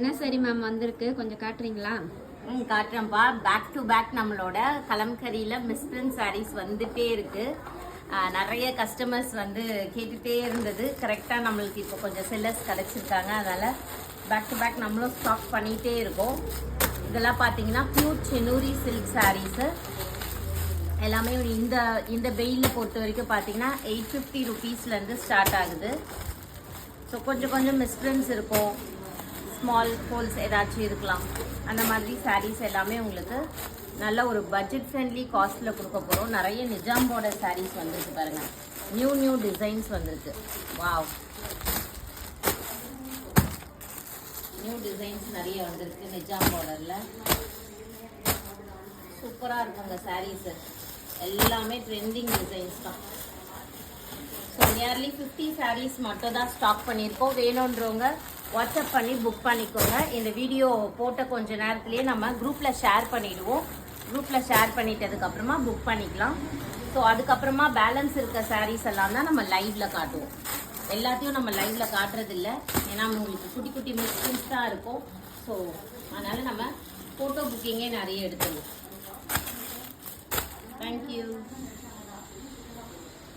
என்ன சரி மேம் வந்திருக்கு, கொஞ்சம் காட்டுறீங்களா? காட்டுறேன்ப்பா. பேக் டு பேக் நம்மளோட கலம்கரியில் மிஸ்பிரிண்ட் சாரீஸ் வந்துட்டே இருக்கு. நிறைய கஸ்டமர்ஸ் வந்து கேட்டுகிட்டே இருந்தது. கரெக்டாக நம்மளுக்கு இப்போ கொஞ்சம் செல்லர்ஸ் கிடச்சிருக்காங்க. அதனால் பேக் டு பேக் நம்மளும் ஸ்டாக் பண்ணிகிட்டே இருக்கோம். இதெல்லாம் பார்த்தீங்கன்னா பியூர் சென்னூரி சில்க் சாரீஸு எல்லாமே இந்த வெயிலில் பொறுத்த வரைக்கும் பார்த்தீங்கன்னா 850 ருபீஸ்லேருந்து ஸ்டார்ட் ஆகுது. ஸோ கொஞ்சம் மிஸ்பிரிண்ட்ஸ் இருக்கும், ஸ்மால் ஹோல்ஸ் ஏதாச்சும் இருக்கலாம். அந்த மாதிரி சாரீஸ் எல்லாமே உங்களுக்கு நல்ல ஒரு பட்ஜெட் ஃப்ரெண்ட்லி காஸ்ட்டில் கொடுக்க போகிறோம். நிறைய நிஜாம் பார்டர் சாரீஸ் வந்துருக்கு பாருங்கள். நியூ டிசைன்ஸ் வந்திருக்கு. வாவ், நியூ டிசைன்ஸ் நிறைய வந்திருக்கு நிஜாம் பார்டரில். சூப்பராக இருக்குங்க சாரீஸு. எல்லாமே ட்ரெண்டிங் டிசைன்ஸ் தான். ஸோ நியர்லி 50 சாரீஸ் மட்டும் தான் ஸ்டாக் பண்ணியிருக்கோம். வேணுன்றவங்க வாட்ஸ்அப் பண்ணி புக் பண்ணிக்கோங்க. இந்த வீடியோ போட்ட கொஞ்ச நேரத்துலேயே நம்ம குரூப்பில் ஷேர் பண்ணிவிடுவோம். குரூப்பில் ஷேர் பண்ணிட்டதுக்கப்புறமா புக் பண்ணிக்கலாம். ஸோ அதுக்கப்புறமா பேலன்ஸ் இருக்க சாரீஸ் எல்லாம் தான் நம்ம லைவில் காட்டுவோம். எல்லாத்தையும் நம்ம லைவில் காட்டுறதில்ல, ஏன்னா உங்களுக்கு குட்டி குட்டி மிஸ்டேக்ஸ் தான் இருக்கும். ஸோ அதனால் நம்ம ஃபோட்டோ புக்கிங்கே நிறைய எடுத்துருவோம். தேங்க்யூ.